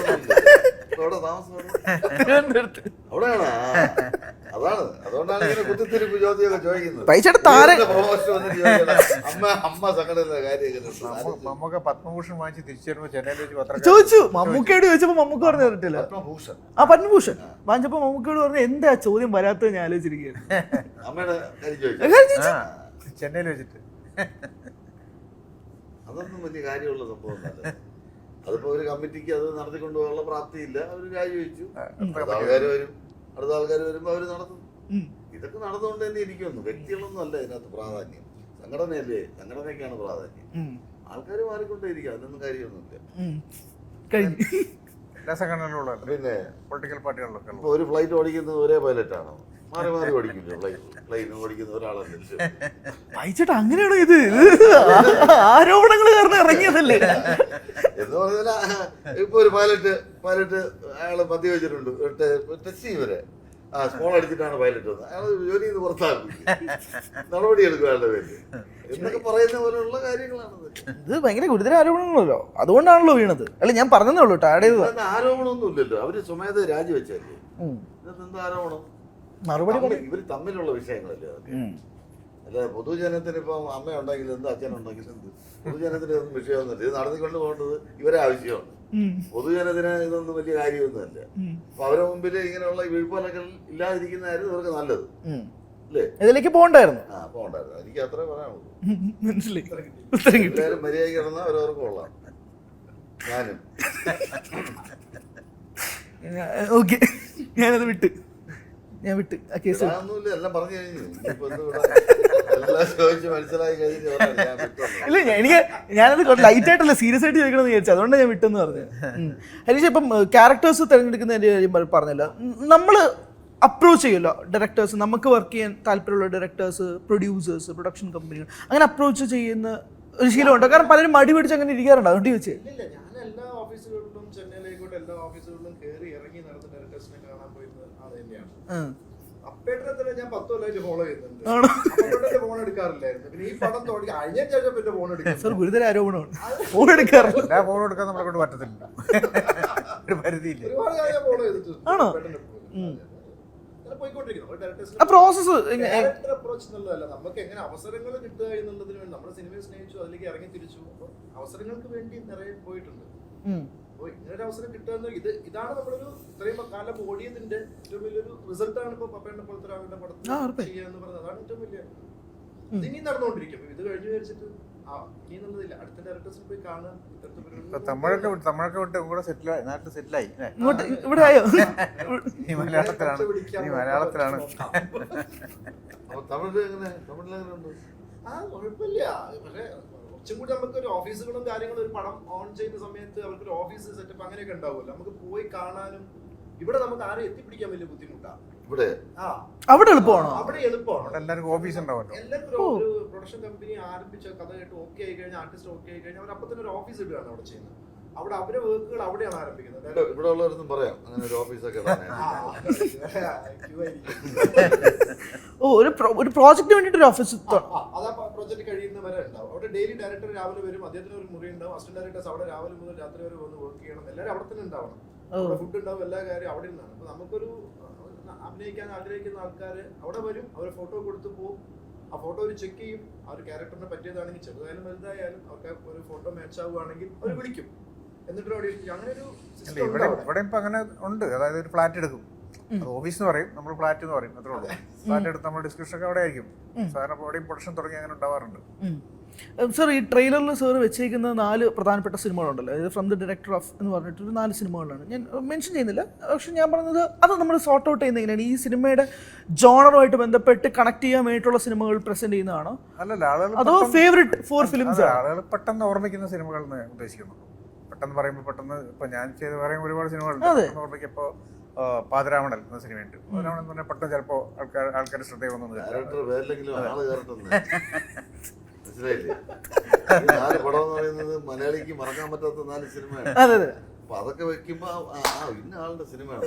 അവിടെ താമസം അവിടെയാണ്. അതാണ്, അതുകൊണ്ടാണ് ഇങ്ങനെ കുത്തിത്തിരിപ്പ് ചോദ്യമൊക്കെ ചോദിക്കുന്നത്. പ്രൊമോഷൻ വന്നിട്ട് ചോദിക്കണം, അമ്മ സംഘടനയിലെ കാര്യം
നമുക്ക് പത്മഭൂഷൺ വാങ്ങിച്ച് തിരിച്ചു വരുമ്പോൾ ചെന്നൈയിൽ വെച്ച്
ചോദിച്ചു. മമ്മൂക്കയോട് ചോദിച്ചപ്പോ മമ്മൂക്ക പറഞ്ഞു തരത്തില്ല.
പത്മഭൂഷൺ
പത്മഭൂഷൺ വാങ്ങിച്ചപ്പോ മമ്മൂക്കയോട് പറഞ്ഞു എന്താ ചോദ്യം വരാത്തത് ഞാൻ ആലോചിച്ചിരിക്കുകയാണ്.
അമ്മയുടെ കാര്യം
ചെന്നൈയിൽ വെച്ചിട്ട്.
അതൊന്നും വലിയ കാര്യമുള്ള സംഭവമൊന്നുമല്ല. അതിപ്പോ ഒരു കമ്മിറ്റിക്ക് അത് നടത്തിക്കൊണ്ടുപോകാനുള്ള പ്രാപ്തിയില്ല, അവർ രാജിവെച്ചു. അടുത്ത ആൾക്കാർ വരും, അടുത്ത ആൾക്കാർ വരുമ്പോൾ അവർ നടത്തും. ഇതൊക്കെ നടന്നുകൊണ്ട് തന്നെ ഇരിക്കുന്നു. വ്യക്തികളൊന്നും അല്ല ഇതിനകത്ത് പ്രാധാന്യം, സംഘടനയല്ലേ, സംഘടനയ്ക്കാണ് പ്രാധാന്യം. ആൾക്കാർ മാറിക്കൊണ്ടേയിരിക്കും, അതിനൊന്നും കാര്യമൊന്നുമില്ല.
എല്ലാ സംഘടനകളിലുള്ള
പിന്നെ
പൊളിറ്റിക്കൽ പാർട്ടികളിലൊക്കെ
ഇപ്പൊ ഒരു ഫ്ലൈറ്റ് ഓടിക്കുന്നത് ഒരേ പൈലറ്റാണോ? മാറി മാറി ഓടിക്കില്ല. ഫ്ലൈറ്റ് ഓടിക്കുന്ന ഒരാളല്ലേ.
വായിച്ചിട്ട് അങ്ങനെയാണോ ഇത്? ആരോപണങ്ങൾ കാരണം ഇറങ്ങിയതല്ലേ
എന്ന് പറഞ്ഞാൽ ഇപ്പൊ ഒരു പൈലറ്റ് അയാള് മദ്യവെച്ചിട്ടുണ്ട്, ടെസ്റ്റ് ചെയ്യും സ്മോൾ അടിച്ചിട്ടാണ് പൈലറ്റ് വന്നത്, അയാൾ ജോലി ചെയ്ത് പുറത്താക്കും, നടപടി എടുക്കും അയാളുടെ പേര് എന്നൊക്കെ പറയുന്ന പോലുള്ള കാര്യങ്ങളാണ്.
ഇത് ഭയങ്കര ഗുരുതര ആരോപണങ്ങളല്ലോ, അതുകൊണ്ടാണല്ലോ വീണത്. അല്ല ഞാൻ പറഞ്ഞതേ ഉള്ളൂ.
ആരോപണമൊന്നും ഇല്ലല്ലോ, അവര് സ്വമേധ രാജിവെച്ചല്ലേ. ഇതെന്താ ആരോപണം?
മറുപടി
ഇവര് തമ്മിലുള്ള വിഷയങ്ങളല്ലേ അതൊക്കെ. അല്ല പൊതുജനത്തിന് ഇപ്പം അമ്മയുണ്ടെങ്കിൽ എന്ത്, അച്ഛനുണ്ടെങ്കിൽ എന്ത്, പൊതുജനത്തിന് ഇതൊന്നും വിഷയമൊന്നുമില്ല. ഇത് നടത്തിക്കൊണ്ട് പോകേണ്ടത് ഇവരെ ആവശ്യമാണ്. പൊതുജനത്തിന് ഇതൊന്നും വലിയ കാര്യമൊന്നുമല്ല. അപ്പൊ അവരുടെ മുമ്പിൽ ഇങ്ങനെയുള്ള വീഴ്പോലൊക്കെ ഇല്ലാതിരിക്കുന്നതായിരുന്നു ഇവർക്ക് നല്ലത് അല്ലേ?
ഇതിലേക്ക് പോകണ്ടായിരുന്നു.
പോകണ്ടായിരുന്നു. എനിക്ക് അത്രേ പറയാനുള്ളൂ.
മനസ്സിലായി.
എല്ലാവരും മര്യാദ കിടന്നാൽ അവരവർക്ക് കൊള്ളാം. ഞാനും
ഓക്കെ, ഞാനത് വിട്ട് ആ കേസ്
ഒന്നുമില്ല, എല്ലാം പറഞ്ഞു കഴിഞ്ഞു. എല്ലാം ചോദിച്ച് മനസ്സിലായി കഴിഞ്ഞു.
ഇല്ല, ഞാനത് ലൈറ്റ് ആയിട്ടല്ല സീരിയസ് ആയിട്ട് ചോദിക്കണമെന്ന് വിചാരിച്ചു, അതുകൊണ്ടാണ് ഞാൻ വിട്ടെന്ന് പറഞ്ഞത്. ഹരീഷ്, ഇപ്പം ക്യാരക്ടേഴ്സ് തിരഞ്ഞെടുക്കുന്നതിന്റെ കാര്യം പറഞ്ഞല്ലോ, നമ്മൾ അപ്രോച്ച് ചെയ്യുമല്ലോ ഡയറക്ടേഴ്സ്, നമുക്ക് വർക്ക് ചെയ്യാൻ താല്പര്യമുള്ള ഡയറക്ടേഴ്സ്, പ്രൊഡ്യൂസേഴ്സ്, പ്രൊഡക്ഷൻ കമ്പനികൾ, അങ്ങനെ അപ്രോച്ച് ചെയ്യുന്ന ഒരു ശീലമുണ്ടോ? കാരണം പലരും മടി പിടിച്ച് അങ്ങനെ ഇരിക്കാറുണ്ട്, അതുകൊണ്ട് ചോദിച്ചേ.
ഇല്ല, ഞാൻ എല്ലാ ഓഫീസുകളിലും ചെന്നൈയിലേക്കോട്ടെ എല്ലാ ഓഫീസുകളിലും കയറി ഇറങ്ങി നടന്ന ഡയറക്ടേഴ്സിനെ കാണാൻ പോയിരുന്നത് അത് തന്നെയാണ്. അപ്പേട്ടനെ തന്നെ ഞാൻ 10 കൊല്ലമായിട്ട് ഫോളോ ചെയ്യുന്നുണ്ട്. അപ്പേട്ടന്റെ ഫോൺ എടുക്കാറില്ലായിരുന്നു. പിന്നെ ഈ പടം തുടങ്ങി കഴിഞ്ഞ ശേഷം പിന്നെ ഫോൺ എടുക്കും.
സർ, ഗുരുതര ആരോപണമാണ്. ഫോൺ എടുക്കാറില്ല.
ഫോൺ എടുക്കാൻ നമ്മളെ കൊണ്ട് പറ്റത്തില്ല, ഒരു പരിധിയില്ല.
ഒരുപാട് ഞാൻ ഫോളോ ചെയ്തിട്ടുണ്ട്.
ആണോ?
പോയിക്കൊണ്ടിരിക്കുന്നു.
പ്രോസസ്
അപ്രോച്ച് എന്നുള്ളതല്ല, നമുക്ക് എങ്ങനെ അവസരങ്ങൾ കിട്ടുക എന്നുള്ളതിന് വേണ്ടി നമ്മൾ സിനിമയെ സ്നേഹിച്ചു, അതിലേക്ക് ഇറങ്ങി തിരിച്ചു. അവസരങ്ങൾക്ക് വേണ്ടി നിറയെ പോയിട്ടുണ്ട്. അപ്പോൾ ഇങ്ങനൊരു അവസരം കിട്ടുക ഇതാണ് നമ്മളൊരു ഇത്രയും കാലം ഓടിയതിന്റെ ഏറ്റവും വലിയൊരു റിസൾട്ടാണ് ഇപ്പൊ പപ്പേന്റെ പോലത്തെ ഒരാളുടെ പടത്തിൽ ചെയ്യാന്ന് പറഞ്ഞത്. അതാണ് ഏറ്റവും വലിയ. ഇനി നടന്നുകൊണ്ടിരിക്കും. ഇത് കഴിഞ്ഞു വിചാരിച്ചിട്ട് ഇനി എന്നുള്ളതില്ല. അടുത്ത ഡയറക്ടേഴ്സിൽ പോയി കാണുക.
തമിഴൊക്കെ വിട്ട് കൂടെ നാട്ടിൽ സെറ്റിലായി.
ഇവിടെ ആയോ?
മലയാളത്തിലാണ്.
കുഴപ്പമില്ല. പക്ഷെ കുറച്ചും കൂടി നമുക്ക് ഒരു ഓഫീസുകളും കാര്യങ്ങളും ഒരു പടം ഓൺ ചെയ്യുന്ന സമയത്ത് അവർക്കൊരു ഓഫീസ് സെറ്റപ്പ് അങ്ങനെയൊക്കെ ഉണ്ടാവുമല്ലോ. നമുക്ക് പോയി കാണാനും ഇവിടെ നമുക്ക് ആരും എത്തിപ്പിടിക്കാൻ വലിയ ബുദ്ധിമുട്ടാണ്.
അവിടെ എളുപ്പമാണോ?
അവിടെ എളുപ്പമാണ്.
എല്ലാവർക്കും ഓഫീസ് ഉണ്ടാവുമല്ലോ.
എല്ലാവർക്കും ഒരു പ്രൊഡക്ഷൻ കമ്പനി ആരംഭിച്ച കഥ കേട്ട് ഓക്കെ ആയി കഴിഞ്ഞാൽ, ആർട്ടിസ്റ്റ് ഓക്കെ ആയി കഴിഞ്ഞാൽ അവർ അപ്പൊ തന്നെ ഒരു ഓഫീസ് ഇടുകയാണ് അവിടെ ചെയ്യുന്നത്. അവിടെ അവരെ വർക്കുകൾ അവിടെയാണ് ആരംഭിക്കുന്നത്.
ഇവിടെ ഉള്ളവരൊന്നും പറയാം അങ്ങനെ ഒരു ഓഫീസൊക്കെ.
ഒരു പ്രോജക്റ്റിന് വേണ്ടിട്ട് ഒരു ഓഫീസ്.
അതാ പ്രോജക്ട് കഴിയുന്നവരെ ഉണ്ടാവും. അവിടെ ഡെയിലി ഡയറക്ടർ രാവിലെ വരും, അദ്ദേഹത്തിന് ഒരു മുറി ഉണ്ടാവും. അസിസ്റ്റന്റ് ഡയറക്ടേഴ്സ് അവിടെ രാവിലെ മുതൽ രാത്രി വരെ വന്ന് വർക്ക് ചെയ്യണം. എല്ലാവരും അവിടെ തന്നെ ഉണ്ടാവണം. ഫുഡ് ഉണ്ടാവും, എല്ലാ കാര്യം അവിടെ നിന്നാണ്. അപ്പൊ നമുക്കൊരു അഭിനയിക്കാൻ ആഗ്രഹിക്കുന്ന ആൾക്കാര് അവിടെ വരും, അവരെ ഫോട്ടോ കൊടുത്തു പോകും. ആ ഫോട്ടോ അവർ ചെക്ക് ചെയ്യും. ആ ഒരു ക്യാരക്ടറിനെ പറ്റിയതാണെങ്കിൽ ചെറുതായാലും വലുതായാലും അവർക്ക് ഒരു ഫോട്ടോ മാച്ച് ആവുകയാണെങ്കിൽ അവർ വിളിക്കും. എന്നിട്ട് അങ്ങനെ ഒരു
ഇവിടെ ഇപ്പൊ അങ്ങനെ ഉണ്ട്. അതായത് ഒരു ഫ്ലാറ്റ് എടുക്കും, ഓഫീസ് എന്ന് പറയും, നമ്മൾ ഫ്ലാറ്റ് എന്ന് പറയും, അത്രേ ഉള്ളൂ. ഫ്ലാറ്റ് എടുത്ത് നമ്മൾ ഡിസ്കഷൻ ഒക്കെ അവിടെ ആയിരിക്കും. സാറിന് എവിടെയും പ്രൊഡക്ഷൻ തുടങ്ങി അങ്ങനെ ഉണ്ടാവാറുണ്ട്.
സർ, ഈ ട്രെയിലറിൽ സാർ വെച്ചേക്കുന്ന 4 പ്രധാനപ്പെട്ട സിനിമകളുണ്ടല്ലോ, അതായത് ഫ്രം ദി ഡയറക്ടർ ഓഫ് എന്ന് പറഞ്ഞിട്ടൊരു 4 സിനിമകളാണ്. ഞാൻ മെൻഷൻ ചെയ്യുന്നില്ല, പക്ഷെ ഞാൻ പറഞ്ഞത് അത് നമ്മൾ സോർട്ട് ഔട്ട് ചെയ്യുന്ന എങ്ങനെയാണ്? ഈ സിനിമയുടെ ജോണറുമായിട്ട് ബന്ധപ്പെട്ട് കണക്ട് ചെയ്യാൻ വേണ്ടിയിട്ടുള്ള സിനിമകൾ പ്രസന്റ് ചെയ്യുന്നതാണോ, അതോ ഫേവറേറ്റ് 4 ഫിലിംസ്?
ആളുകൾ പെട്ടെന്ന് ഓർമ്മിക്കുന്ന സിനിമകൾ ഉദ്ദേശിക്കുന്നു. പെട്ടെന്ന് പറയുമ്പോൾ പെട്ടെന്ന് ഇപ്പൊ ഞാൻ ചെയ്ത് പറയുമ്പോൾ ഒരുപാട് സിനിമകളുണ്ട്. ഓർമ്മിക്കപ്പോ പാതിരാമണൽ എന്ന സിനിമയുണ്ട്. പാതിരാമണൽ എന്ന് പറഞ്ഞാൽ പെട്ടെന്ന് ചിലപ്പോ ആൾക്കാർ ശ്രദ്ധ വന്നു.
മനസ്സിലായില്ലേ? 4 പടം എന്ന് പറയുന്നത് മലയാളിക്ക് മറക്കാൻ പറ്റാത്ത 4 സിനിമയാണ്.
അതെ അതെ.
അപ്പൊ അതൊക്കെ വെക്കുമ്പോ ഇന്ന ആളുടെ സിനിമയാണ്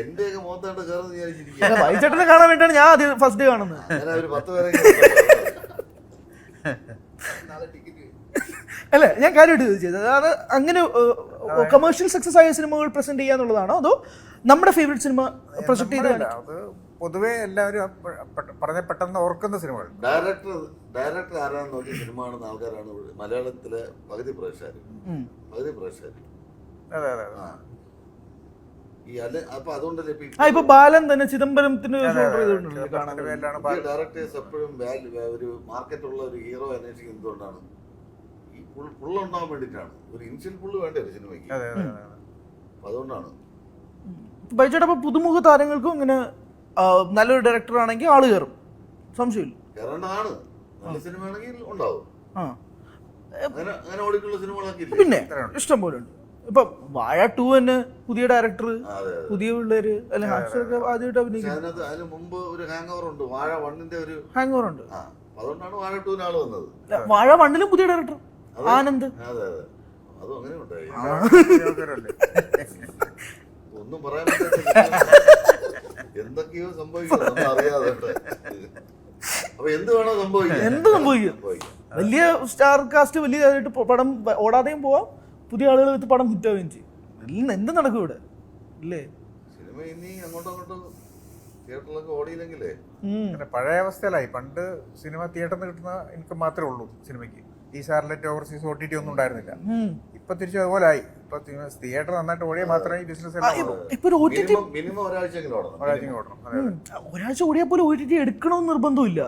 എന്റെയൊക്കെ മുഖത്താണ്ട് കയറുന്ന വിചാരിച്ചിരിക്കുക.
അല്ല, ബൈചേട്ടനെ കാണാൻ വേണ്ടിയാണ് ഞാൻ അത് ഫസ്റ്റ് ഡേ കാണുന്നത്.
അങ്ങനെ ഒരു 10 പേരെ
അല്ല, ഞാൻ കാര്യമായിട്ട് ചോദിച്ചത് അതാണ്, അങ്ങനെ കമേഴ്ഷ്യൽ സക്സസ് ആയ സിനിമകൾ പ്രസന്റ് ചെയ്യാന്നുള്ളതാണോ അതോ നമ്മുടെ ഫേവറേറ്റ് സിനിമ പ്രൊജക്ട് ചെയ്ത്
അത് പൊതുവേ എല്ലാവരും പറഞ്ഞ പെട്ടെന്ന് ഓർക്കുന്ന സിനിമകൾ.
ഡയറക്ടർ ആരാന്ന് നോക്കി സിനിമ കാണുന്ന ആൾക്കാരാണ് മലയാളത്തിലെ പകുതി പ്രേക്ഷകർ.
അതെ അതെ
ആ ഈ അല്ല അപ്പൊ അതുകൊണ്ടല്ലേ
ഇപ്പൊ ബാലൻ തന്നെ ചിദംബരത്തിന്
ഡയറക്ടേഴ്സ് എപ്പോഴും ഒരു മാർക്കറ്റുള്ള ഒരു ഹീറോ അന്വേഷിക്കുന്നത് എന്തുകൊണ്ടാണ്? ഈ പുള്ളുണ്ടാവാൻ വേണ്ടിയിട്ടാണ്. ഒരു ഇൻഷ്യൽ പുള്ള് വേണ്ടേ ഒരു സിനിമയ്ക്ക്? അപ്പൊ അതുകൊണ്ടാണ്.
ബൈചേട്ടാ, അപ്പൊ പുതുമുഖ താരങ്ങൾക്കും ഇങ്ങനെ നല്ലൊരു ഡയറക്ടർ ആണെങ്കിൽ ആള് കയറും, സംശയമില്ല.
കയറേണ്ടതാണ്. നല്ല സിനിമയാണെങ്കിൽ ഉണ്ടാവും. അങ്ങനെ ഓടിക്കുള്ള സിനിമകളൊക്കെ
പിന്നെ ഇഷ്ടം പോലെ ഉണ്ട്. ഇപ്പൊ വാഴ 2 തന്നെ പുതിയ ഡയറക്ടർ, പുതിയ പിള്ളേര് അല്ലെ, ആദ്യമായിട്ട് അഭിനയിക്കുന്നത്.
അതിന് മുമ്പ് ഒരു ഹാങ് ഓവർ ഉണ്ട്. വാഴ 1-ന്റെ ഒരു
ഹാങ് ഓവർ ഉണ്ട്.
അതുകൊണ്ടാണ് വാഴ 2-ന് ആള് വന്നത്.
വാഴ 1-ലും പുതിയ ഡയറക്ടർ ആനന്ദ്.
അതെ അതെ, അതും അങ്ങനെ ഉണ്ടായി. ഒന്നും പറയാൻ പറ്റില്ല, എന്തൊക്കെയോ സംഭവിക്കുന്നു അറിയാതെ. അപ്പൊ എന്ത് വേണോ സംഭവിക്കും.
വലിയ സ്റ്റാർ കാസ്റ്റ് വലിയതായിട്ട് പടം ഓടാതെയും പോവാം, പുതിയ ആളുകൾ വെച്ച് പടം ഹിറ്റാവുകയും ചെയ്യും. എന്ത് നടക്കും ഇവിടെ അല്ലേ?
സിനിമ ഇനി അങ്ങോട്ടും തിയേറ്ററിലൊക്കെ ഓടിയില്ലെങ്കിലേ
പഴയ അവസ്ഥയിലായി. പണ്ട് സിനിമ തിയേറ്ററിൽ നിന്ന് കിട്ടുന്ന ഇൻകം മാത്രമേ ഉള്ളൂ സിനിമയ്ക്ക്. ഈ സാറ്റലൈറ്റ് ഓവർസീസ് OTT ഒന്നും ഉണ്ടായിരുന്നില്ല. ഇപ്പൊ തിരിച്ചു അതുപോലെ ആയി. ഇപ്പൊ തിയേറ്റർ നന്നായിട്ട് ഓടിയാൽ മാത്രമേ ഈ ബിസിനസ്
മിനിമം ഒരാഴ്ചയെങ്കിലും
ഓടണം.
ഒരാഴ്ച ഓടിയാൽ പോലും OTT എടുക്കണമെന്ന് നിർബന്ധമില്ല.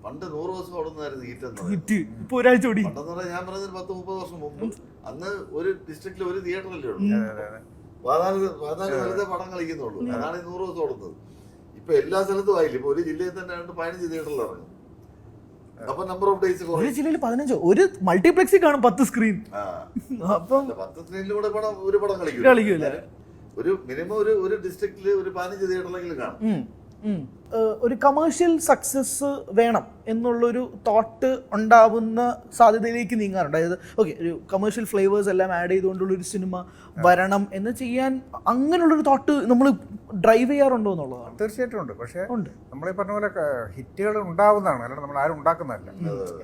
പണ്ട് 100 ദിവസം ഓടുന്നതായിരുന്നു
ഹിറ്റ്. ഇപ്പൊ ഒരാഴ്ച ഓടി.
പണ്ടെന്ന് ഞാൻ പറഞ്ഞത് 10-30 വർഷം മുമ്പ്. അന്ന് ഒരു ഡിസ്ട്രിക്റ്റിൽ ഒരു തിയേറ്ററല്ലേ ഉള്ളൂ. സ്ഥലത്തെ പടം കളിക്കുന്നുള്ളൂ. അതാണ് 100 ദിവസം ഓടുന്നത്. ഇപ്പൊ എല്ലാ സ്ഥലത്തും ആയില്ല. ഇപ്പൊ ഒരു ജില്ലയിൽ തന്നെ 15 തിയേറ്ററിൽ ഇറങ്ങും. അപ്പൊ നമ്പർ ഓഫ് ഡേയ്സ്
ഒരു ജില്ലയിൽ 15, ഒരു മൾട്ടിപ്ലക്സിൽ കാണും 10 സ്ക്രീൻ. അപ്പം
10 സ്ക്രീനിലൂടെ ഒരു പടം
കളിക്കൂല.
ഒരു മിനിമം ഒരു ഡിസ്ട്രിക്റ്റിൽ ഒരു 15 തിയേറ്ററിലെങ്കിലും കാണും.
ഒരു കമേഴ്ഷ്യൽ സക്സസ് വേണം എന്നുള്ളൊരു തോട്ട് ഉണ്ടാവുന്ന സാധ്യതയിലേക്ക് നീങ്ങാറുണ്ട്. അതായത് ഓക്കെ, ഒരു കമേഴ്ഷ്യൽ ഫ്ലേവേഴ്സ് എല്ലാം ആഡ് ചെയ്തുകൊണ്ടുള്ളൊരു സിനിമ വരണം എന്ന് ചെയ്യാൻ അങ്ങനെയുള്ളൊരു തോട്ട് നമ്മൾ ഡ്രൈവ് ചെയ്യാറുണ്ടോ എന്നുള്ളതാണ്.
തീർച്ചയായിട്ടും ഉണ്ട്. പക്ഷേ നമ്മൾ ഈ പറഞ്ഞ പോലെ ഹിറ്റുകൾ ഉണ്ടാവുന്നതാണ്, അല്ലാണ്ട് നമ്മൾ ആരും ഉണ്ടാക്കുന്നതല്ല.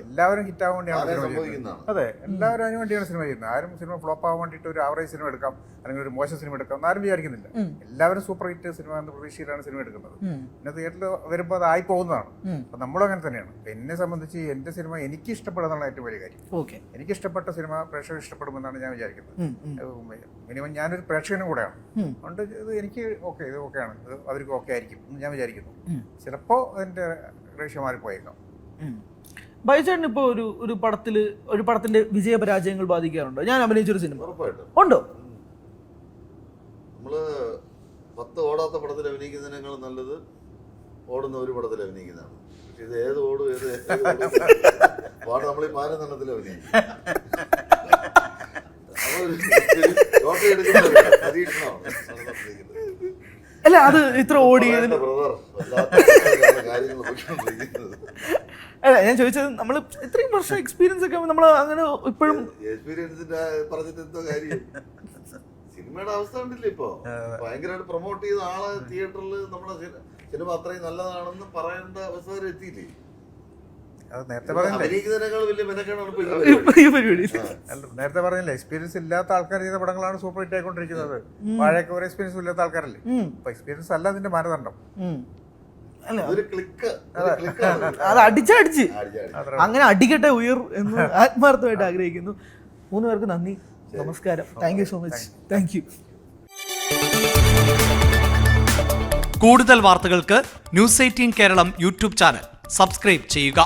എല്ലാവരും ഹിറ്റാവാൻ വേണ്ടിയാണ് സിനിമ ചെയ്യുന്നത്. അതെ, എല്ലാവരും അതിന് വേണ്ടിയാണ് സിനിമ ചെയ്യുന്നത്. ആരും സിനിമ ഫ്ലോപ്പ് ആവാൻ വേണ്ടിയിട്ട് ഒരു ആവറേജ് സിനിമ എടുക്കാം അല്ലെങ്കിൽ ഒരു മോശം സിനിമ എടുക്കാം എന്ന് ആരും വിചാരിക്കുന്നില്ല. എല്ലാവരും സൂപ്പർ ഹിറ്റ് സിനിമ എന്ന പ്രതീക്ഷയിലാണ് സിനിമ എടുക്കുന്നത്. പിന്നെ തിയേറ്ററിൽ വരുമ്പോൾ അത് ആയി പോകുന്നതാണ്. അപ്പം നമ്മളും അങ്ങനെ തന്നെയാണ്. എന്നെ സംബന്ധിച്ച് എൻ്റെ സിനിമ എനിക്ക് ഇഷ്ടപ്പെടുന്നതാണ് ഏറ്റവും വലിയ കാര്യം. എനിക്ക് ഇഷ്ടപ്പെട്ട സിനിമ പ്രേക്ഷകർ ഇഷ്ടപ്പെടുമെന്നാണ് ഞാൻ വിചാരിക്കുന്നത്. മിനിമം ഞാനൊരു പ്രേക്ഷകനും കൂടെയാണ്. അതുകൊണ്ട് ഇത് എനിക്ക് ഓക്കെ, ഇത് ഓക്കെയാണ്, ഇത് അവർക്ക് ഓക്കെ ആയിരിക്കും എന്ന് ഞാൻ വിചാരിക്കുന്നു. ചിലപ്പോൾ അതിൻ്റെ റേഷ്യോ മാറിപ്പോയേക്കാം.
ബൈചേട്ടൻ ഇപ്പോൾ ഒരു പടത്തിന്റെ വിജയപരാജയങ്ങൾ ബാധിക്കാറുണ്ടോ? ഞാൻ അഭിനയിച്ചൊരു സിനിമ ഉണ്ടോ?
നമ്മള് 10 ഓടാത്ത പടത്തിൽ അഭിനയിക്കുന്നതിനേക്കാളും നല്ലത് ഓടുന്ന ഒരു പടത്തിൽ അഭിനയിക്കുന്നതാണ്. പക്ഷെ ഇത് ഏത് ഓടും പാട് നമ്മൾ ഈ മാനദണ്ഡത്തിൽ അഭിനയിക്കും.
അല്ല, അത് ഇത്ര ഓടി അല്ല, ഞാൻ ചോദിച്ചത് നമ്മൾ ഇത്രയും വർഷം എക്സ്പീരിയൻസ് ഒക്കെ നമ്മൾ അങ്ങനെ ഇപ്പോഴും
എക്സ്പീരിയൻസിന്റെ പറഞ്ഞിട്ട് എന്തോ കാര്യം. സിനിമയുടെ അവസ്ഥ ഉണ്ടല്ലോ ഇപ്പൊ. ഭയങ്കരമായിട്ട് പ്രൊമോട്ട് ചെയ്ത ആള് തിയേറ്ററിൽ നമ്മുടെ സിനിമ അത്രയും നല്ലതാണെന്ന് പറയേണ്ട അവസ്ഥ വരെ എത്തിയില്ലേ?
നേരത്തെ പറഞ്ഞില്ലേ, എക്സ്പീരിയൻസ് ഇല്ലാത്ത ആൾക്കാർ ചെയ്ത പടങ്ങളാണ് സൂപ്പർ ഹിറ്റ് ആയിക്കൊണ്ടിരിക്കുന്നത്. വാഴയൊക്കെ ഒരു എക്സ്പീരിയൻസ് ഇല്ലാത്ത ആൾക്കാരല്ലേ. അപ്പൊ എക്സ്പീരിയൻസ് അല്ല അതിന്റെ മാനദണ്ഡം.
അത് അടിച്ചടിച്ച് അങ്ങനെ അടിക്കട്ടെ ഉയർ എന്ന് ആത്മാർത്ഥമായിട്ട് ആഗ്രഹിക്കുന്നു. 3 പേർക്ക് നന്ദി, നമസ്കാരം. Thank you so much. Thank you.
കൂടുതൽ വാർത്തകൾക്ക് News 18 Keralam YouTube channel subscribe ചെയ്യുക.